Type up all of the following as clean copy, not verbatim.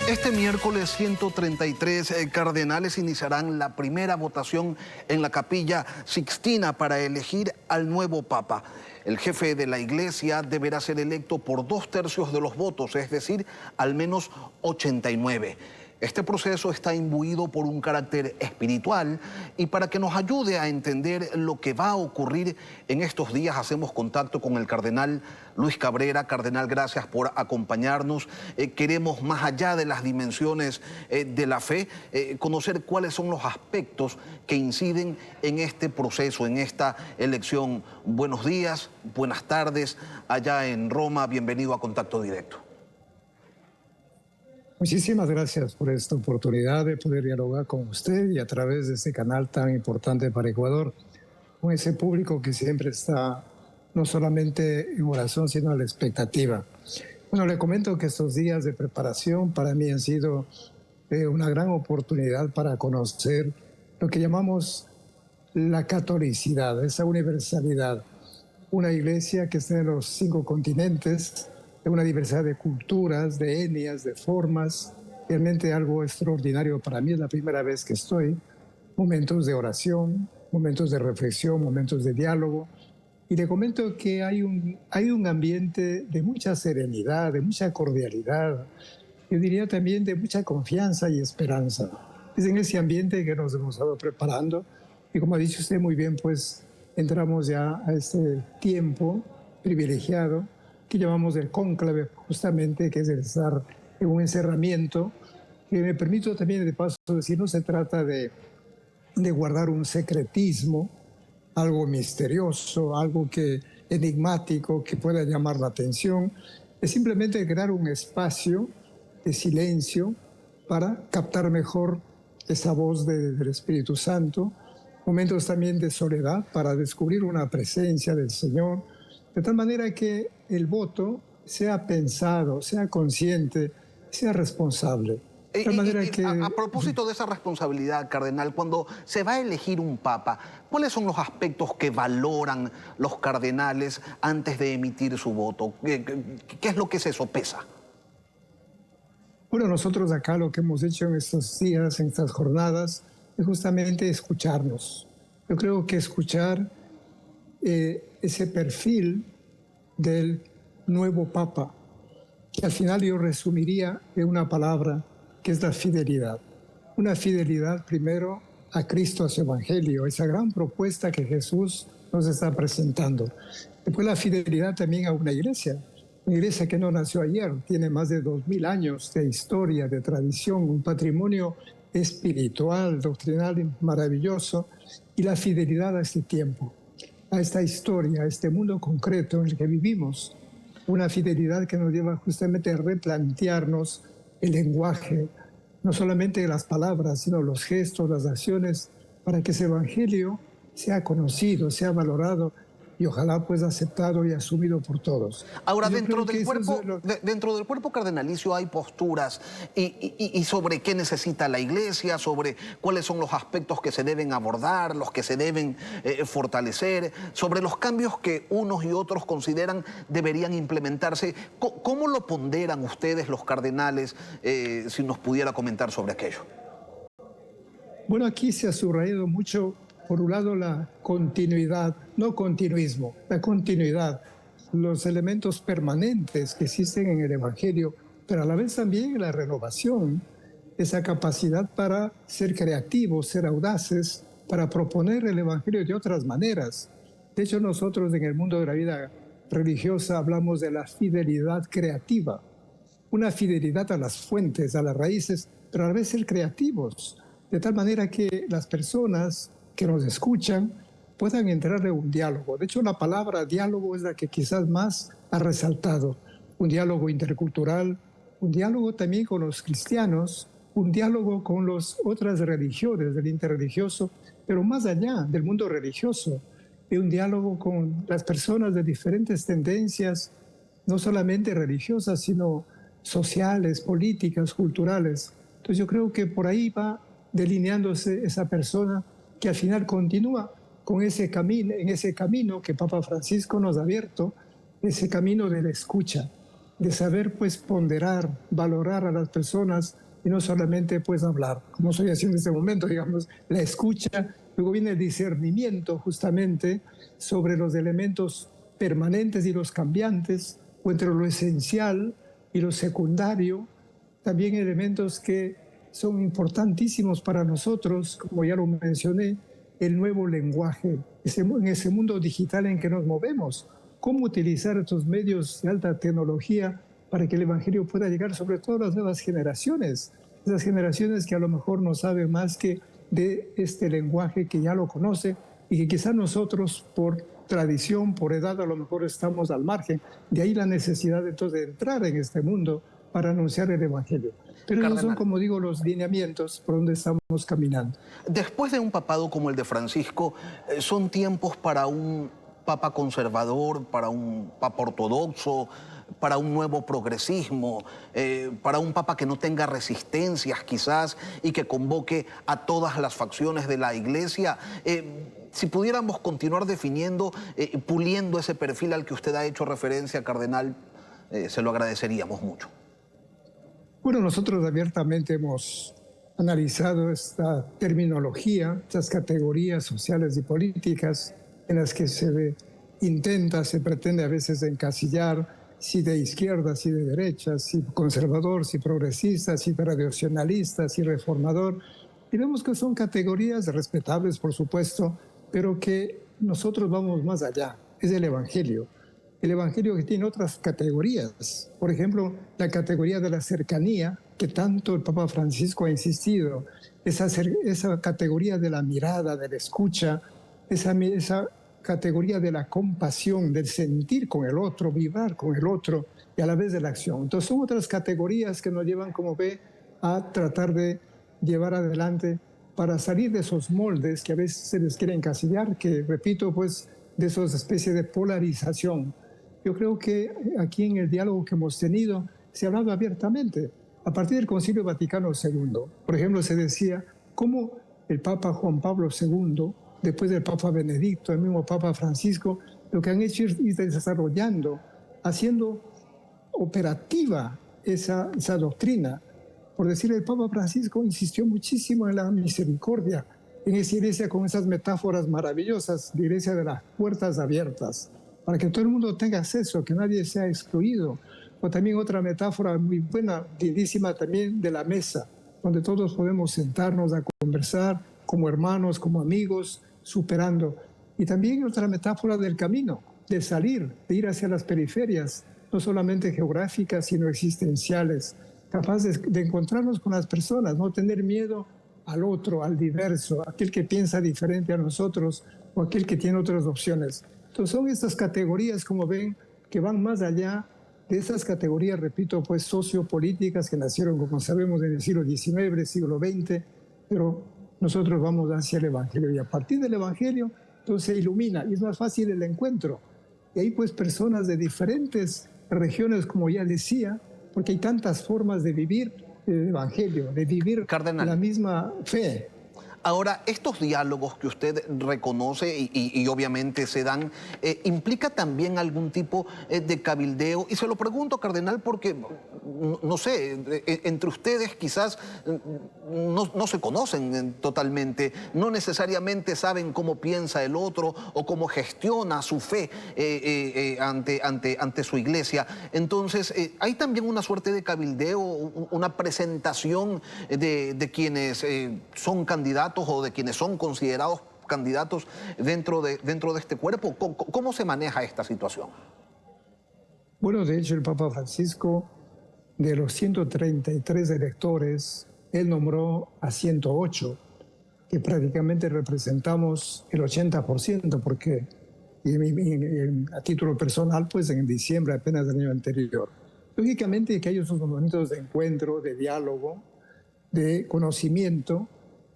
Este miércoles 133 cardenales iniciarán la primera votación en la Capilla Sixtina para elegir al nuevo Papa. El jefe de la Iglesia deberá ser electo por 2/3 de los votos, es decir, al menos 89. Este proceso está imbuido por un carácter espiritual y para que nos ayude a entender lo que va a ocurrir en estos días, hacemos contacto con el cardenal Luis Cabrera. Cardenal, gracias por acompañarnos. Queremos, más allá de las dimensiones de la fe, conocer cuáles son los aspectos que inciden en este proceso, en esta elección. Buenos días, buenas tardes, allá en Roma. Bienvenido a Contacto Directo. Muchísimas gracias por esta oportunidad de poder dialogar con usted y a través de este canal tan importante para Ecuador, con ese público que siempre está no solamente en oración, sino a la expectativa. Bueno, le comento que estos días de preparación para mí han sido una gran oportunidad para conocer lo que llamamos la catolicidad, esa universalidad. Una iglesia que está en los 5 continentes, de una diversidad de culturas, de etnias, de formas, realmente algo extraordinario para mí. Es la primera vez que estoy. Momentos de oración, momentos de reflexión, momentos de diálogo. Y le comento que hay un ambiente de mucha serenidad, de mucha cordialidad, yo diría también de mucha confianza y esperanza. Es en ese ambiente que nos hemos estado preparando y, como ha dicho usted muy bien, pues entramos ya a este tiempo privilegiado que llamamos el cónclave, justamente, que es el estar en un encerramiento, que me permito también de paso decir, no se trata de guardar un secretismo, algo misterioso, algo enigmático que pueda llamar la atención, es simplemente crear un espacio de silencio para captar mejor esa voz del Espíritu Santo, momentos también de soledad para descubrir una presencia del Señor, de tal manera que el voto sea pensado, sea consciente, sea responsable. De tal manera que... A propósito de esa responsabilidad, cardenal, cuando se va a elegir un papa, ¿cuáles son los aspectos que valoran los cardenales antes de emitir su voto? ¿Qué es lo que se sopesa? Bueno, nosotros acá lo que hemos hecho en estos días, en estas jornadas, es justamente escucharnos. Yo creo que escuchar ese perfil del nuevo Papa, que al final yo resumiría en una palabra, que es la fidelidad. Una fidelidad primero a Cristo, a su Evangelio, esa gran propuesta que Jesús nos está presentando. Después la fidelidad también a una iglesia que no nació ayer, tiene más de 2000 años de historia, de tradición, un patrimonio espiritual, doctrinal maravilloso, y la fidelidad a este tiempo, a esta historia, a este mundo concreto en el que vivimos. Una fidelidad que nos lleva justamente a replantearnos el lenguaje, no solamente las palabras, sino los gestos, las acciones, para que ese evangelio sea conocido, sea valorado y ojalá pues aceptado y asumido por todos. Ahora, dentro del cuerpo cardenalicio hay posturas y sobre qué necesita la Iglesia, sobre cuáles son los aspectos que se deben abordar, los que se deben fortalecer, sobre los cambios que unos y otros consideran deberían implementarse. ¿Cómo lo ponderan ustedes, los cardenales, si nos pudiera comentar sobre aquello? Bueno, aquí se ha subrayado mucho, por un lado, la continuidad, no continuismo, la continuidad, los elementos permanentes que existen en el Evangelio, pero a la vez también la renovación, esa capacidad para ser creativos, ser audaces, para proponer el Evangelio de otras maneras. De hecho, nosotros en el mundo de la vida religiosa hablamos de la fidelidad creativa, una fidelidad a las fuentes, a las raíces, pero a la vez ser creativos, de tal manera que las personas que nos escuchan puedan entrar en un diálogo. De hecho, la palabra diálogo es la que quizás más ha resaltado. Un diálogo intercultural, un diálogo también con los cristianos, un diálogo con las otras religiones del interreligioso, pero más allá del mundo religioso, un diálogo con las personas de diferentes tendencias, no solamente religiosas, sino sociales, políticas, culturales. Entonces yo creo que por ahí va delineándose esa persona que al final continúa con ese camino, en ese camino que Papa Francisco nos ha abierto, ese camino de la escucha. de saber pues ponderar, valorar a las personas y no solamente pues hablar, como estoy haciendo en este momento, digamos, la escucha, luego viene el discernimiento justamente sobre los elementos permanentes y los cambiantes, o entre lo esencial y lo secundario, también elementos que son importantísimos para nosotros, como ya lo mencioné, el nuevo lenguaje, en ese mundo digital en que nos movemos, cómo utilizar estos medios de alta tecnología para que el Evangelio pueda llegar sobre todo a las nuevas generaciones, esas generaciones que a lo mejor no saben más que de este lenguaje que ya lo conoce y que quizás nosotros por tradición, por edad, a lo mejor estamos al margen. De ahí la necesidad entonces de entrar en este mundo para anunciar el Evangelio. Pero esos son, como digo, los lineamientos por donde estamos caminando. Después de un papado como el de Francisco, son tiempos para un papa conservador, para un papa ortodoxo, para un nuevo progresismo, para un papa que no tenga resistencias quizás y que convoque a todas las facciones de la Iglesia. Si pudiéramos continuar definiendo, puliendo ese perfil al que usted ha hecho referencia, cardenal, se lo agradeceríamos mucho. Bueno, nosotros abiertamente hemos analizado esta terminología, estas categorías sociales y políticas en las que se intenta, se pretende a veces encasillar si de izquierda, si de derecha, si conservador, si progresista, si tradicionalista, si reformador. Y vemos que son categorías respetables, por supuesto, pero que nosotros vamos más allá. Es el Evangelio. El Evangelio que tiene otras categorías. Por ejemplo, la categoría de la cercanía, que tanto el Papa Francisco ha insistido. Esa categoría de la mirada, de la escucha, esa categoría de la compasión, del sentir con el otro, vibrar con el otro y a la vez de la acción. Entonces son otras categorías que nos llevan, como ve, a tratar de llevar adelante para salir de esos moldes que a veces se les quiere encasillar, que repito, pues de esas especies de polarización. Yo creo que aquí en el diálogo que hemos tenido se ha hablado abiertamente. A partir del Concilio Vaticano II, por ejemplo, se decía cómo el Papa Juan Pablo II, después del Papa Benedicto, el mismo Papa Francisco, lo que han hecho es ir desarrollando, haciendo operativa esa doctrina. Por decir, el Papa Francisco insistió muchísimo en la misericordia, en esa iglesia con esas metáforas maravillosas, la iglesia de las puertas abiertas, para que todo el mundo tenga acceso, que nadie sea excluido. O también otra metáfora muy buena, lindísima también, de la mesa, donde todos podemos sentarnos a conversar como hermanos, como amigos, superando. Y también otra metáfora del camino, de salir, de ir hacia las periferias, no solamente geográficas, sino existenciales, capaces de encontrarnos con las personas, no tener miedo al otro, al diverso, aquel que piensa diferente a nosotros o aquel que tiene otras opciones. Entonces son estas categorías, como ven, que van más allá de esas categorías, repito, pues sociopolíticas que nacieron, como sabemos, en el siglo XIX, siglo XX, pero nosotros vamos hacia el Evangelio y a partir del Evangelio entonces se ilumina y es más fácil el encuentro. Y ahí pues personas de diferentes regiones, como ya decía, porque hay tantas formas de vivir el Evangelio, de vivir Cardenal, la misma fe. Ahora, estos diálogos que usted reconoce y obviamente se dan, ¿implica también algún tipo de cabildeo? Y se lo pregunto, cardenal, porque, no sé, entre ustedes quizás no se conocen totalmente, no necesariamente saben cómo piensa el otro o cómo gestiona su fe ante su iglesia. Entonces, hay también una suerte de cabildeo, una presentación de quienes son candidatos o de quienes son considerados candidatos dentro de este cuerpo. ¿Cómo se maneja esta situación? Bueno, de hecho, el Papa Francisco, de los 133 electores, él nombró a 108, que prácticamente representamos el 80%, porque a título personal, pues en diciembre apenas del año anterior. Lógicamente que hay esos momentos de encuentro, de diálogo, de conocimiento.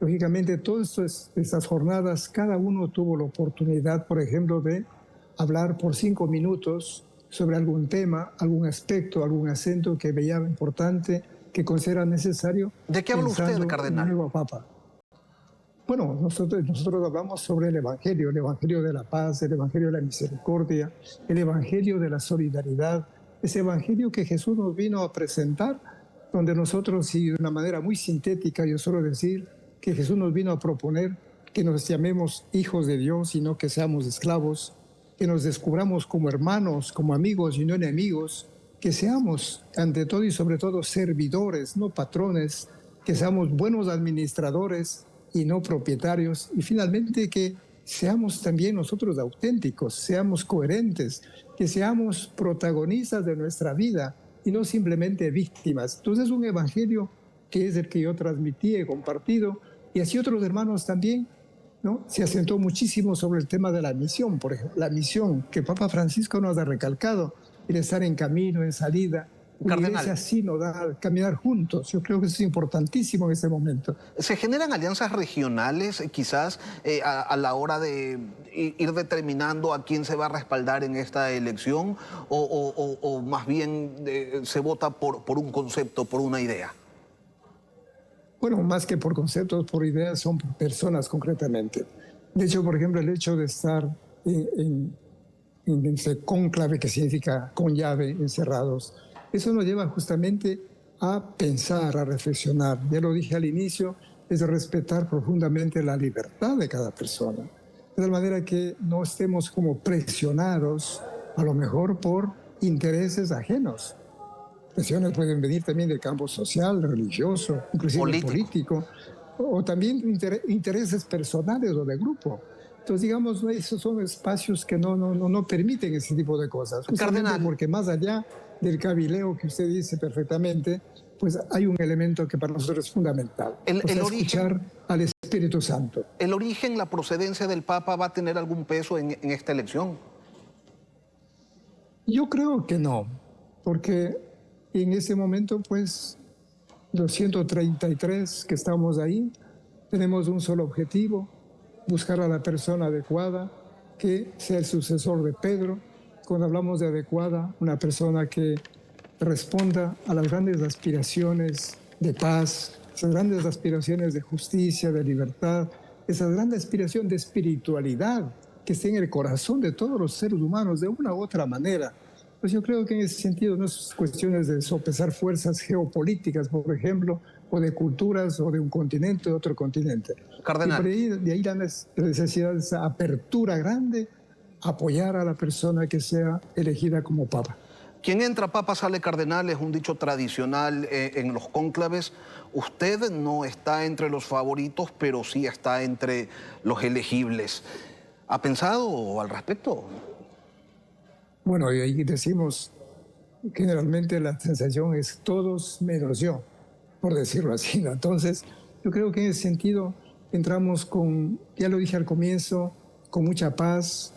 Lógicamente, todas estas jornadas, cada uno tuvo la oportunidad, por ejemplo, de hablar por 5 minutos sobre algún tema, algún aspecto, algún acento que veía importante, que considera necesario. ¿De qué habla usted, cardenal? El nuevo Papa. Bueno, nosotros hablamos sobre el Evangelio de la paz, el Evangelio de la misericordia, el Evangelio de la solidaridad, ese evangelio que Jesús nos vino a presentar, donde nosotros, y de una manera muy sintética, yo suelo decir que Jesús nos vino a proponer que nos llamemos hijos de Dios y no que seamos esclavos, que nos descubramos como hermanos, como amigos y no enemigos, que seamos ante todo y sobre todo servidores, no patrones, que seamos buenos administradores y no propietarios, y finalmente que seamos también nosotros auténticos, seamos coherentes, que seamos protagonistas de nuestra vida y no simplemente víctimas. Entonces, un evangelio que es el que yo transmití, he compartido, y así otros hermanos también, ¿no? Se asentó muchísimo sobre el tema de la misión, por ejemplo, la misión que Papa Francisco nos ha recalcado, el estar en camino, en salida, una iglesia sinodal, caminar juntos. Yo creo que eso es importantísimo en este momento. ¿Se generan alianzas regionales quizás a la hora de ir determinando a quién se va a respaldar en esta elección o más bien se vota por un concepto, por una idea? Bueno, más que por conceptos, por ideas, son por personas concretamente. De hecho, por ejemplo, el hecho de estar en ese cónclave, que significa con llave, encerrados, eso nos lleva justamente a pensar, a reflexionar. Ya lo dije al inicio, es respetar profundamente la libertad de cada persona. De tal manera que no estemos como presionados, a lo mejor por intereses ajenos. Presiones pueden venir también del campo social, religioso, inclusive político, o también intereses personales o de grupo. Entonces, digamos, esos son espacios que no permiten ese tipo de cosas. Cardenal, porque más allá del cabileo que usted dice perfectamente, pues hay un elemento que para nosotros es fundamental. Escuchar al Espíritu Santo. ¿El origen, la procedencia del Papa va a tener algún peso en esta elección? Yo creo que no, porque en ese momento, pues, los 133 que estamos ahí, tenemos un solo objetivo: buscar a la persona adecuada, que sea el sucesor de Pedro. Cuando hablamos de adecuada, una persona que responda a las grandes aspiraciones de paz, esas grandes aspiraciones de justicia, de libertad, esa gran aspiración de espiritualidad que esté en el corazón de todos los seres humanos de una u otra manera. Pues yo creo que en ese sentido no es cuestiones de sopesar fuerzas geopolíticas, por ejemplo, o de culturas, o de un continente o de otro continente. Cardenal. Y de ahí la necesidad de esa apertura grande, apoyar a la persona que sea elegida como papa. Quien entra papa sale cardenal, es un dicho tradicional en los cónclaves. Usted no está entre los favoritos, pero sí está entre los elegibles. ¿Ha pensado al respecto? Bueno, y ahí decimos, generalmente la sensación es todos menos yo, por decirlo así, ¿no? Entonces, yo creo que en ese sentido entramos con, ya lo dije al comienzo, con mucha paz,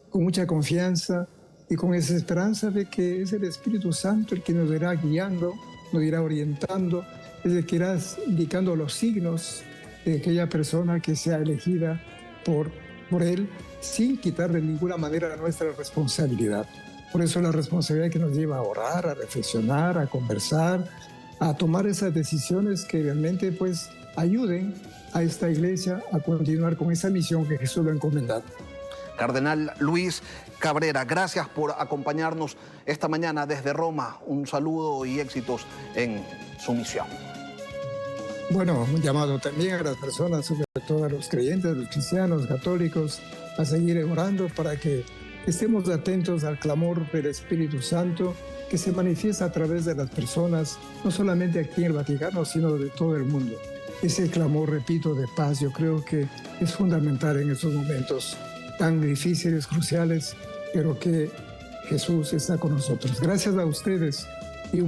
con mucha confianza y con esa esperanza de que es el Espíritu Santo el que nos irá guiando, nos irá orientando, es el que irá indicando los signos de aquella persona que sea elegida por Él, sin quitar de ninguna manera nuestra responsabilidad. Por eso la responsabilidad que nos lleva a orar, a reflexionar, a conversar, a tomar esas decisiones que realmente pues ayuden a esta iglesia a continuar con esa misión que Jesús lo ha encomendado. Cardenal Luis Cabrera, gracias por acompañarnos esta mañana desde Roma. Un saludo y éxitos en su misión. Bueno, un llamado también a las personas, sobre todo a los creyentes, a los cristianos, católicos, a seguir orando para que estemos atentos al clamor del Espíritu Santo que se manifiesta a través de las personas, no solamente aquí en el Vaticano, sino de todo el mundo. Ese clamor, repito, de paz, yo creo que es fundamental en estos momentos tan difíciles, cruciales, pero que Jesús está con nosotros. Gracias a ustedes y un